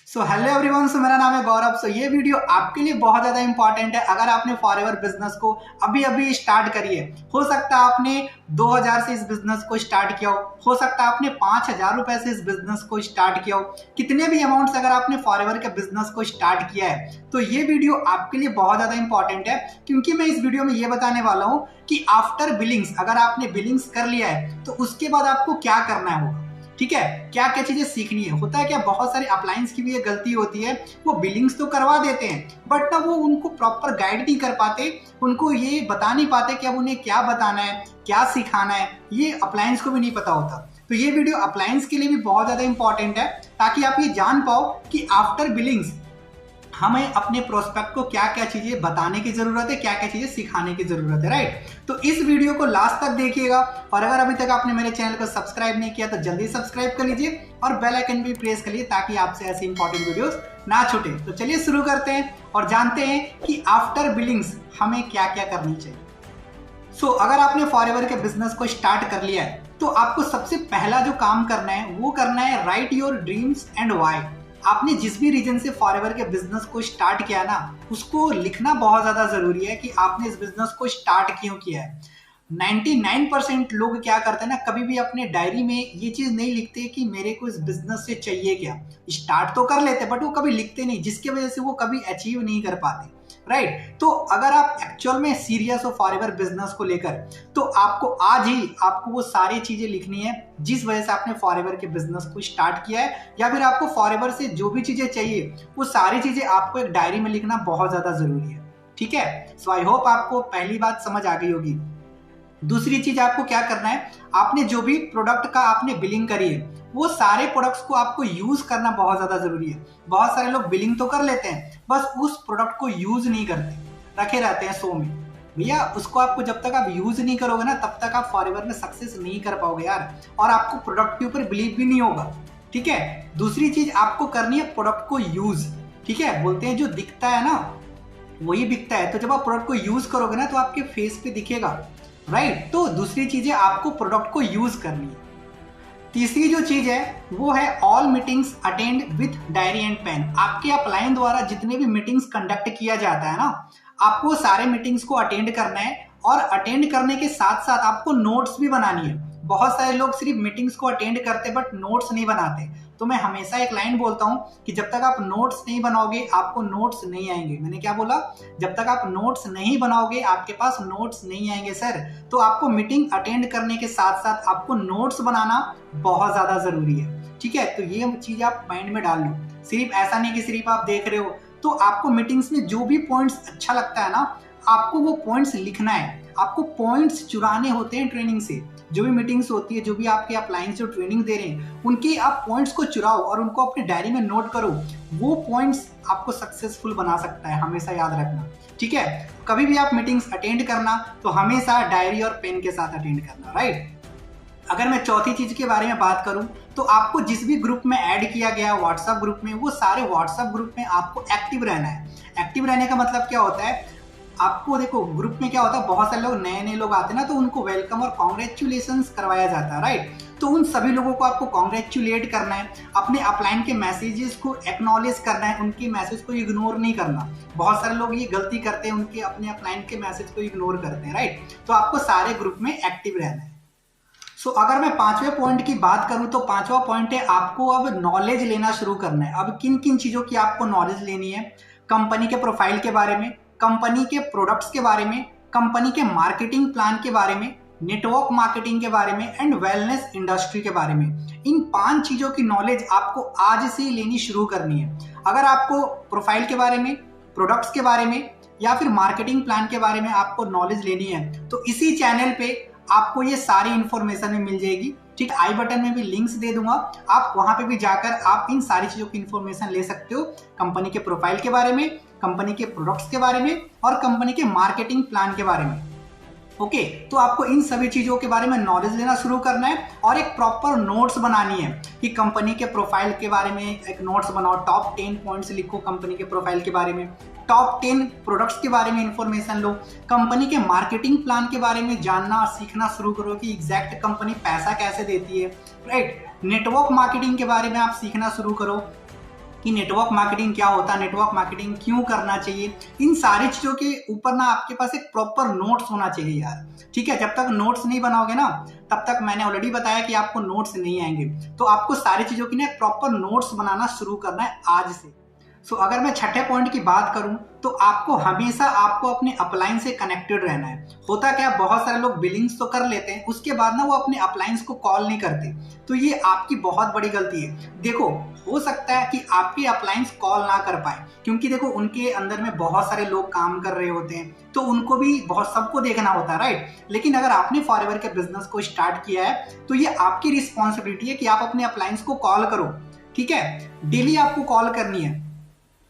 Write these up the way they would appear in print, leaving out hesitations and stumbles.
Hello everyone. मेरा नाम है गौरव। ये वीडियो आपके लिए बहुत ज़्यादा इंपॉर्टेंट है। अगर आपने फॉरएवर बिजनेस को अभी अभी स्टार्ट करी है, हो सकता है आपने 2000 से इस बिजनेस को स्टार्ट किया हो सकता है आपने 5000 रुपए से इस बिजनेस को स्टार्ट किया हो, कितने भी अमाउंट से अगर आपने फॉरएवर के बिजनेस को स्टार्ट किया है तो ये वीडियो आपके लिए बहुत ज़्यादा इंपॉर्टेंट है, क्योंकि मैं इस वीडियो में ये बताने वाला हूँ कि आफ्टर बिलिंग्स, अगर आपने बिलिंग्स कर लिया है तो उसके बाद आपको क्या करना है होगा। ठीक है, क्या क्या चीजें सीखनी है। होता है क्या, बहुत सारे अप्लायंस की भी ये गलती होती है, वो बिलिंग्स तो करवा देते हैं बट ना वो उनको प्रॉपर गाइड नहीं कर पाते, उनको ये बता नहीं पाते कि अब उन्हें क्या बताना है, क्या सिखाना है, ये अप्लायंस को भी नहीं पता होता। तो ये वीडियो अप्लायंस के लिए भी बहुत ज्यादा इंपॉर्टेंट है, ताकि आप ये जान पाओ कि आफ्टर बिलिंग्स हमें अपने प्रोस्पेक्ट को क्या क्या चीजें बताने की जरूरत है, क्या क्या चीजें सिखाने की जरूरत है। राइट, तो इस वीडियो को लास्ट तक देखिएगा, और अगर अभी तक आपने मेरे चैनल को सब्सक्राइब नहीं किया तो जल्दी सब्सक्राइब कर लीजिए और बेल आइकन भी प्रेस करिए ताकि आपसे ऐसी इंपॉर्टेंट वीडियोस ना छूटे। तो चलिए शुरू करते हैं और जानते हैं कि आफ्टर बिलिंग्स हमें क्या क्या करनी चाहिए। अगर आपने फॉरएवर के बिजनेस को स्टार्ट कर लिया है तो आपको सबसे पहला जो काम करना है वो करना है right your dreams and why. आपने जिस भी रीजन से फॉरएवर के बिजनेस को स्टार्ट किया ना, उसको लिखना बहुत ज्यादा जरूरी है कि आपने इस बिजनेस को स्टार्ट क्यों किया है। 99% लोग क्या करते हैं ना, कभी भी अपने डायरी में ये चीज नहीं लिखते कि मेरे को इस बिजनेस से चाहिए क्या। स्टार्ट तो कर लेते बट वो कभी लिखते नहीं, जिसकी वजह से वो कभी अचीव नहीं कर पाते। राइट, तो अगर आप एक्चुअल में सीरियस हो फॉरएवर बिजनेस को लेकर तो आपको आज ही आपको वो सारी चीजें लिखनी है जिस वजह से आपने फॉरएवर के बिजनेस को स्टार्ट किया है, या फिर आपको फॉरएवर से जो भी चीजें चाहिए वो सारी चीजें आपको एक डायरी में लिखना बहुत ज्यादा जरूरी है। ठीक है, सो आई होप आपको पहली बात समझ आ गई होगी। दूसरी चीज आपको क्या करना है, आपने जो भी प्रोडक्ट का आपने बिलिंग करी है वो सारे प्रोडक्ट्स को आपको यूज करना बहुत ज्यादा जरूरी है। बहुत सारे लोग बिलिंग तो कर लेते हैं, बस उस प्रोडक्ट को यूज नहीं करते, रखे रहते हैं शो में। भैया उसको आपको जब तक आप यूज नहीं करोगे ना तब तक आप फॉरएवर में सक्सेस नहीं कर पाओगे यार, और आपको प्रोडक्ट के ऊपर बिलीव भी नहीं होगा। ठीक है, दूसरी चीज आपको करनी है प्रोडक्ट को यूज। ठीक है, बोलते हैं जो दिखता है ना वही बिकता है, तो जब आप प्रोडक्ट को यूज करोगे ना तो आपके फेस पे दिखेगा। राइट, तो दूसरी चीज है आपको प्रोडक्ट को यूज करनी है। तीसरी जो चीज है वो है all meetings attend with diary and pen. आपके अपलाइन द्वारा जितने भी मीटिंग्स कंडक्ट किया जाता है ना, आपको सारे मीटिंग्स को अटेंड करना है, और अटेंड करने के साथ साथ आपको नोट्स भी बनानी है। बहुत सारे लोग सिर्फ मीटिंग्स को अटेंड करते बट नोट्स नहीं बनाते। तो मैं हमेशा एक लाइन बोलता हूं कि जब तक आप नोट्स नहीं बनाओगे आपको नोट्स नहीं आएंगे। मैंने क्या बोला, जब तक आप नोट्स नहीं बनाओगे आपके पास नोट्स नहीं आएंगे सर। तो आपको मीटिंग अटेंड करने के साथ साथ आपको नोट्स बनाना बहुत ज्यादा जरूरी है। ठीक है, तो ये चीज आप माइंड में डाल लो। सिर्फ ऐसा नहीं कि सिर्फ आप देख रहे हो, तो आपको मीटिंग्स में जो भी पॉइंट्स अच्छा लगता है ना आपको वो पॉइंट्स लिखना है। आपको पॉइंट्स चुराने होते हैं ट्रेनिंग से। जो भी मीटिंग्स होती है, जो भी आपके अपलायंस जो ट्रेनिंग दे रहे हैं उनके आप पॉइंट्स को चुराओ और उनको अपनी डायरी में नोट करो। वो पॉइंट्स आपको सक्सेसफुल बना सकता है, हमेशा याद रखना। ठीक है, कभी भी आप मीटिंग्स अटेंड करना तो हमेशा डायरी और पेन के साथ अटेंड करना। राइट, अगर मैं चौथी चीज के बारे में बात करूं तो आपको जिस भी ग्रुप में ऐड किया गया व्हाट्सएप ग्रुप में, वो सारे व्हाट्सएप ग्रुप में आपको एक्टिव रहना है। एक्टिव रहने का मतलब क्या होता है, आपको देखो ग्रुप में क्या होता है, बहुत सारे लोग नए नए लोग आते हैं ना तो उनको वेलकम और कॉन्ग्रेचुलेशंस करवाया जाता है। राइट, तो उन सभी लोगों को आपको कॉन्ग्रेचुलेट करना है, अपने अपलाइन के मैसेजेस को एक्नॉलेज करना है, उनके मैसेज को इग्नोर नहीं करना। बहुत सारे लोग ये गलती करते हैं, उनके अपने अपलाइन के मैसेज को इग्नोर करते हैं। राइट, तो आपको सारे ग्रुप में एक्टिव रहना है। अगर मैं पांचवें पॉइंट की बात करूं तो पांचवा पॉइंट है आपको अब नॉलेज लेना शुरू करना है। अब किन किन चीजों की आपको नॉलेज लेनी है, कंपनी के प्रोफाइल के बारे में, कंपनी के प्रोडक्ट्स के बारे में, कंपनी के मार्केटिंग प्लान के बारे में, नेटवर्क मार्केटिंग के बारे में एंड वेलनेस इंडस्ट्री के बारे में। इन 5 चीजों की नॉलेज आपको आज से ही लेनी शुरू करनी है। अगर आपको प्रोफाइल के बारे में, प्रोडक्ट्स के बारे में या फिर मार्केटिंग प्लान के बारे में आपको नॉलेज लेनी है तो इसी चैनल पे आपको ये सारी इंफॉर्मेशन में मिल जाएगी। ठीक, आई बटन में भी लिंक्स दे दूंगा, आप वहां पे भी जाकर आप इन सारी चीजों की इंफॉर्मेशन ले सकते हो। कंपनी के प्रोफाइल के बारे में, कंपनी के प्रोडक्ट्स के बारे में और कंपनी के मार्केटिंग प्लान के बारे में। ओके, तो आपको इन सभी चीजों के बारे में नॉलेज लेना शुरू करना है और एक प्रॉपर नोट्स बनानी है कि कंपनी के प्रोफाइल के बारे में एक नोट्स बनाओ। टॉप 10 पॉइंट्स लिखो कंपनी के प्रोफाइल के बारे में, टॉप 10 प्रोडक्ट्स के बारे में इंफॉर्मेशन लो, कंपनी के मार्केटिंग प्लान के बारे में जानना और सीखना शुरू करो कि एग्जैक्ट कंपनी पैसा कैसे देती है। राइट, नेटवर्क मार्केटिंग के बारे में आप सीखना शुरू करो। कि नेटवर्क मार्केटिंग क्या होता है, नेटवर्क मार्केटिंग क्यों करना चाहिए, इन सारी चीज़ों के ऊपर ना आपके पास एक प्रॉपर नोट्स होना चाहिए यार। ठीक है, जब तक नोट्स नहीं बनाओगे ना तब तक मैंने ऑलरेडी बताया कि आपको नोट्स नहीं आएंगे। तो आपको सारी चीज़ों की ना प्रॉपर नोट्स बनाना शुरू करना है आज से। अगर मैं छठे पॉइंट की बात करूं तो आपको हमेशा अपने अपलाइन से कनेक्टेड रहना है। होता क्या, बहुत सारे लोग बिलिंग्स तो कर लेते हैं, उसके बाद ना वो अपने अपलाइंस को कॉल नहीं करते, तो ये आपकी बहुत बड़ी गलती है। देखो, हो सकता है कि आपके अपलाइंस कॉल ना कर पाए, क्योंकि देखो उनके अंदर में बहुत सारे लोग काम कर रहे होते हैं, तो उनको भी बहुत सबको देखना होता है, राइट। लेकिन अगर आपने फॉरएवर के बिजनेस को स्टार्ट किया है तो ये आपकी रिस्पॉन्सिबिलिटी है कि आप अपने अपलाइंस को कॉल करो। ठीक है, डेली आपको कॉल करनी है,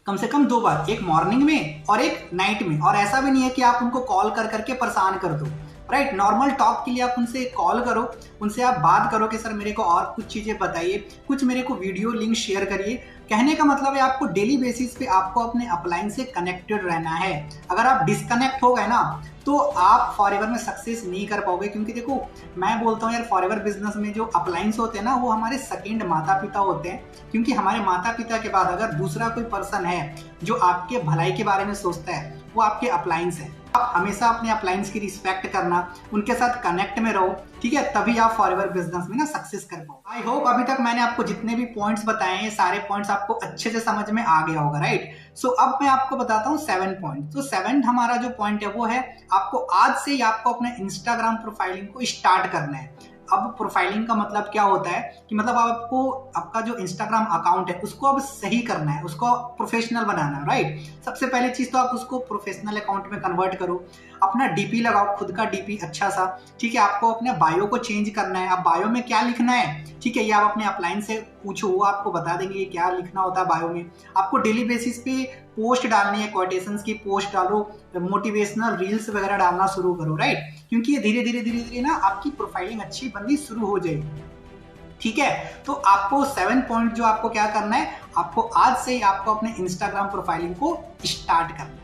कम से कम 2 बार, एक मॉर्निंग में और एक नाइट में। और ऐसा भी नहीं है कि आप उनको कॉल कर करके परेशान कर दो, राइट। नॉर्मल टॉक के लिए आप उनसे कॉल करो, उनसे आप बात करो कि सर मेरे को और कुछ चीज़ें बताइए, कुछ मेरे को वीडियो लिंक शेयर करिए। कहने का मतलब है आपको डेली बेसिस पे आपको अपने अपलाइन से कनेक्टेड रहना है। अगर आप डिस्कनेक्ट हो गए ना तो आप फॉरएवर में सक्सेस नहीं कर पाओगे, क्योंकि देखो मैं बोलता हूँ यार, फॉरएवर बिजनेस में जो अपलाइंस होते हैं ना वो हमारे सेकंड माता पिता होते हैं। क्योंकि हमारे माता पिता के बाद अगर दूसरा कोई पर्सन है जो आपके भलाई के बारे में सोचता है, वो आपके अपलाइंस है। आप हमेशा अपने अपलाइंस की रिस्पेक्ट करना, उनके साथ कनेक्ट में रहो, ठीक है, तभी आप फॉरएवर बिजनेस में ना सक्सेस कर पाओ। आई होप अभी तक मैंने आपको जितने भी पॉइंट्स बताए हैं, सारे पॉइंट्स आपको अच्छे से समझ में आ गया होगा, राइट। अब मैं आपको बताता हूँ 7 पॉइंट। तो 7 हमारा जो पॉइंट है वो है आपको आज से ही आपको अपने इंस्टाग्राम प्रोफाइलिंग को स्टार्ट करना है। अब प्रोफाइलिंग का मतलब क्या होता है कि मतलब आपको आपका जो इंस्टाग्राम अकाउंट है उसको अब सही करना है, उसको प्रोफेशनल बनाना है, राइट। सबसे पहले चीज तो आप उसको प्रोफेशनल अकाउंट में कन्वर्ट करो, अपना डीपी लगाओ, खुद का डीपी अच्छा सा, ठीक है। आपको अपने बायो को चेंज करना है। अब बायो में क्या लिखना है, ठीक है, ये आप अपने अपलाइन से पूछो, वो आपको बता देंगे क्या लिखना होता है बायो में। आपको डेली बेसिस पे पोस्ट डालनी है, कोटेशंस की पोस्ट डालो, मोटिवेशनल रील्स वगैरह डालना शुरू करो, राइट। क्योंकि ये धीरे धीरे ना आपकी प्रोफाइलिंग अच्छी बननी शुरू हो जाएगी, ठीक है। तो आपको 7 पॉइंट जो आपको क्या करना है, आपको आज से ही आपको अपने इंस्टाग्राम प्रोफाइलिंग को स्टार्ट करना है।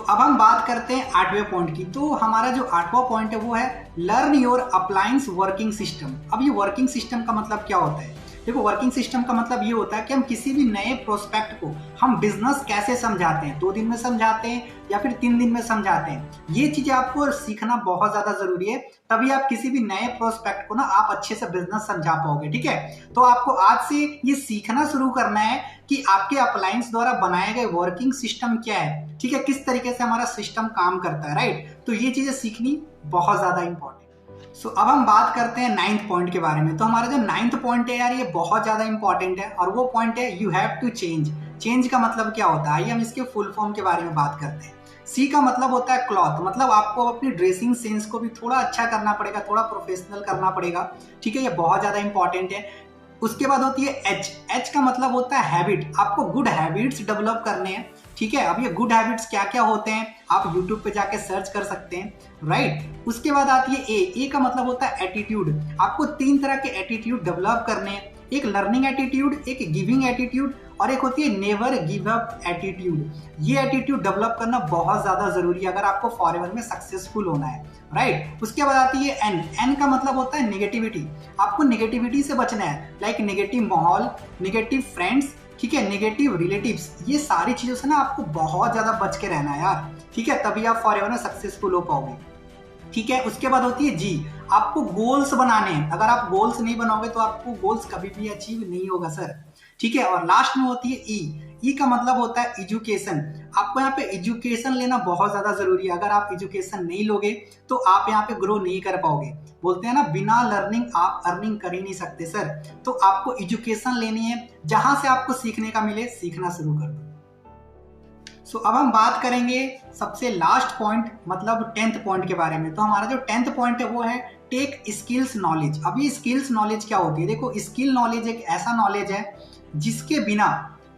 अब हम बात करते हैं 8वें पॉइंट की। तो हमारा जो 8वां पॉइंट है वो है लर्न योर अपलाइंस वर्किंग सिस्टम। अब ये वर्किंग सिस्टम का मतलब क्या होता है, देखो वर्किंग सिस्टम का मतलब ये होता है कि हम किसी भी नए प्रोस्पेक्ट को हम बिजनेस कैसे समझाते हैं, 2 दिन में समझाते हैं या फिर 3 दिन में समझाते हैं। ये चीजें आपको सीखना बहुत ज्यादा जरूरी है, तभी आप किसी भी नए प्रोस्पेक्ट को ना आप अच्छे से बिजनेस समझा पाओगे, ठीक है। तो आपको आज से ये सीखना शुरू करना है कि आपके अपलाइंस द्वारा बनाए गए वर्किंग सिस्टम क्या है, ठीक है, किस तरीके से हमारा सिस्टम काम करता है, राइट। तो ये चीजें सीखनी बहुत ज्यादा इंपॉर्टेंट। अब हम बात करते हैं 9th पॉइंट के बारे में। तो हमारा जो 9th पॉइंट है यार, ये बहुत ज्यादा इंपॉर्टेंट है, और वो पॉइंट है you have to change. Change का मतलब क्या होता है, आइए हम इसके फुल फॉर्म के बारे में बात करते हैं। सी का मतलब होता है क्लॉथ, मतलब आपको अपनी ड्रेसिंग सेंस को भी थोड़ा अच्छा करना पड़ेगा, थोड़ा प्रोफेशनल करना पड़ेगा, ठीक है, ये बहुत ज्यादा इंपॉर्टेंट है। उसके बाद होती है एच। एच का मतलब होता है हैबिट, आपको गुड हैबिट्स डेवलप करने हैं, ठीक है। अब ये गुड हैबिट्स क्या क्या होते हैं आप यूट्यूब पे जाके सर्च कर सकते हैं, राइट। उसके बाद आती है ए। ए का मतलब होता है एटीट्यूड, आपको 3 तरह के एटीट्यूड डेवलप करने हैं, एक लर्निंग एटीट्यूड, एक गिविंग एटीट्यूड, और एक होती है नेवर गिव अप एटीट्यूड। ये एटीट्यूड डेवलप करना बहुत ज्यादा जरूरी है अगर आपको फॉरएवर में सक्सेसफुल होना है, राइट। उसके बाद आती है एन। एन का मतलब होता है नेगेटिविटी, आपको नेगेटिविटी से बचना है, लाइक नेगेटिव माहौल, नेगेटिव फ्रेंड्स, ठीक है, नेगेटिव रिलेटिव्स, ये सारी चीजों से ना आपको बहुत ज्यादा बच के रहना है यार, ठीक है, तभी आप फॉरएवर में सक्सेसफुल हो पाओगे, ठीक है। उसके बाद होती है जी, आपको गोल्स बनाने हैं, अगर आप गोल्स नहीं बनाओगे तो आपको गोल्स कभी भी अचीव नहीं होगा सर, ठीक है। और लास्ट में होती है ई। ई का मतलब होता है एजुकेशन, आपको यहाँ पे एजुकेशन लेना बहुत ज्यादा जरूरी है। अगर आप एजुकेशन नहीं लोगे तो आप यहाँ पे ग्रो नहीं कर पाओगे। बोलते हैं ना बिना लर्निंग आप अर्निंग कर ही नहीं सकते सर। तो आपको एजुकेशन लेनी है, जहां से आपको सीखने का मिले सीखना शुरू कर दो। अब हम बात करेंगे सबसे लास्ट पॉइंट, मतलब 10th पॉइंट के बारे में। तो हमारा जो 10th पॉइंट है वो है टेक स्किल्स नॉलेज। अब ये स्किल्स नॉलेज क्या होती है, देखो स्किल नॉलेज एक ऐसा नॉलेज है जिसके बिना,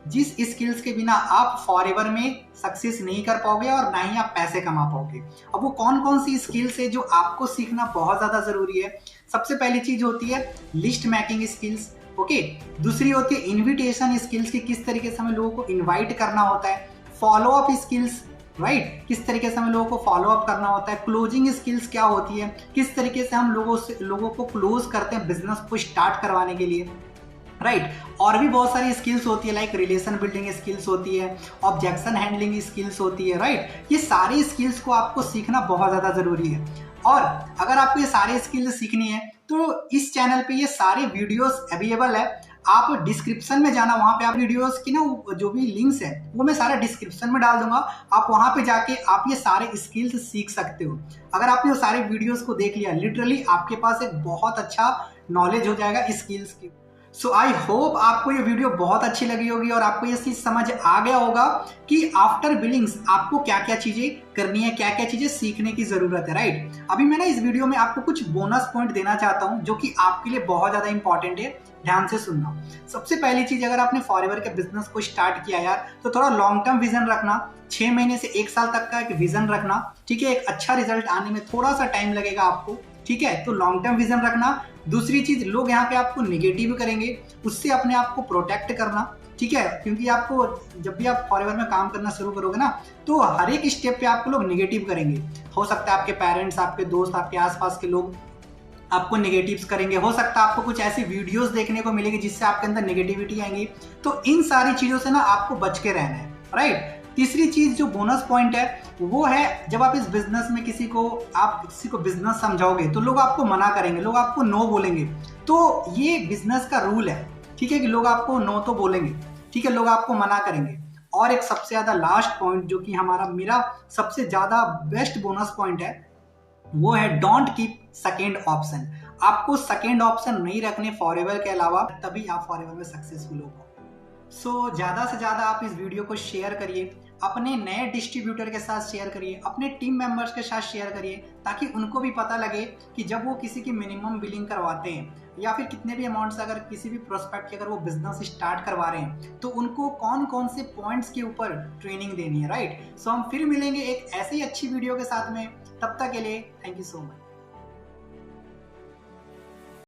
जिस स्किल्स के बिना आप फॉरएवर में सक्सेस नहीं कर पाओगे और ना ही आप पैसे कमा पाओगे। अब वो कौन कौन सी स्किल्स है जो आपको सीखना बहुत ज्यादा जरूरी है। सबसे पहली चीज होती है लिस्ट मेकिंग स्किल्स, ओके। दूसरी होती है इन्विटेशन स्किल्स की किस तरीके से हमें लोगों को इन्वाइट करना होता है। फॉलो अप स्किल्स, राइट, किस तरीके से हमें लोगों को फॉलो अप करना होता है। क्लोजिंग स्किल्स क्या होती है, किस तरीके से हम लोगों को क्लोज करते हैं बिजनेस को स्टार्ट करवाने के लिए। राइट और भी बहुत सारी स्किल्स होती है, लाइक रिलेशन बिल्डिंग स्किल्स होती है, ऑब्जेक्शन हैंडलिंग स्किल्स होती है, राइट। ये सारी स्किल्स को आपको सीखना बहुत ज़्यादा ज़रूरी है। और अगर आपको ये सारे स्किल्स सीखनी है तो इस चैनल पे ये सारे वीडियोस अवेलेबल है। आप डिस्क्रिप्शन में जाना, वहां पे आप वीडियोस की ना जो भी लिंक्स है वो मैं सारा डिस्क्रिप्शन में डाल दूंगा। आप वहां पे जाके आप ये सारे स्किल्स सीख सकते हो। अगर आपने वो सारे वीडियोस को देख लिया, लिटरली आपके पास एक बहुत अच्छा नॉलेज हो जाएगा स्किल्स की। सो आई होप आपको ये वीडियो बहुत अच्छी लगी होगी और आपको ये चीज समझ आ गया होगा कि आफ्टर बिलिंग्स आपको क्या क्या चीजें करनी है, क्या क्या चीजें सीखने की जरूरत है, राइट। अभी मैं ना इस वीडियो में आपको कुछ बोनस पॉइंट देना चाहता हूं जो कि आपके लिए बहुत ज्यादा इंपॉर्टेंट है, ध्यान से सुनना। सबसे पहली चीज, अगर आपने फॉरएवर के बिजनेस को स्टार्ट किया यार, तो थोड़ा लॉन्ग टर्म विजन रखना, 6 महीने से 1 साल तक का एक विजन रखना, ठीक है। एक अच्छा रिजल्ट आने में थोड़ा सा टाइम लगेगा आपको, ठीक है, तो लॉन्ग टर्म विजन रखना। दूसरी चीज, लोग यहाँ पे आपको निगेटिव करेंगे, उससे अपने आप को प्रोटेक्ट करना, ठीक है, क्योंकि आपको जब भी आप फॉरएवर में काम करना शुरू करोगे ना तो हर एक स्टेप पे आपको लोग निगेटिव करेंगे। हो सकता है आपके पेरेंट्स, आपके दोस्त, आपके आसपास के लोग आपको नेगेटिव्स करेंगे, हो सकता है आपको कुछ ऐसी वीडियोस देखने को मिलेगी जिससे आपके अंदर नेगेटिविटी आएंगी। तो इन सारी चीजों से ना आपको बच के रहना है, राइट। तीसरी चीज जो बोनस पॉइंट है वो है, जब आप इस बिजनेस में आप किसी को बिजनेस समझाओगे तो लोग आपको मना करेंगे, लोग आपको नो बोलेंगे। तो ये बिजनेस का रूल है, ठीक है, कि लोग आपको नो तो बोलेंगे, ठीक है, लोग आपको मना करेंगे। और एक सबसे ज्यादा लास्ट पॉइंट जो कि मेरा सबसे ज्यादा बेस्ट बोनस पॉइंट है, वो है डोंट कीप सेकेंड ऑप्शन। आपको सेकेंड ऑप्शन नहीं रखने फॉरएवर के अलावा, तभी आप फॉरएवर में सक्सेसफुल हो। सो ज्यादा से ज्यादा आप इस वीडियो को शेयर करिए, अपने नए डिस्ट्रीब्यूटर के साथ शेयर करिए, अपने टीम मेंबर्स के साथ शेयर करिए, ताकि उनको भी पता लगे कि जब वो किसी की मिनिमम बिलिंग करवाते हैं या फिर कितने भी अमाउंट से अगर किसी भी प्रोस्पेक्ट की अगर वो बिजनेस स्टार्ट करवा रहे हैं तो उनको कौन कौन से पॉइंट्स के ऊपर ट्रेनिंग देनी है, राइट। सो हम फिर मिलेंगे एक ऐसी अच्छी वीडियो के साथ में, तब तक के लिए थैंक यू सो मच।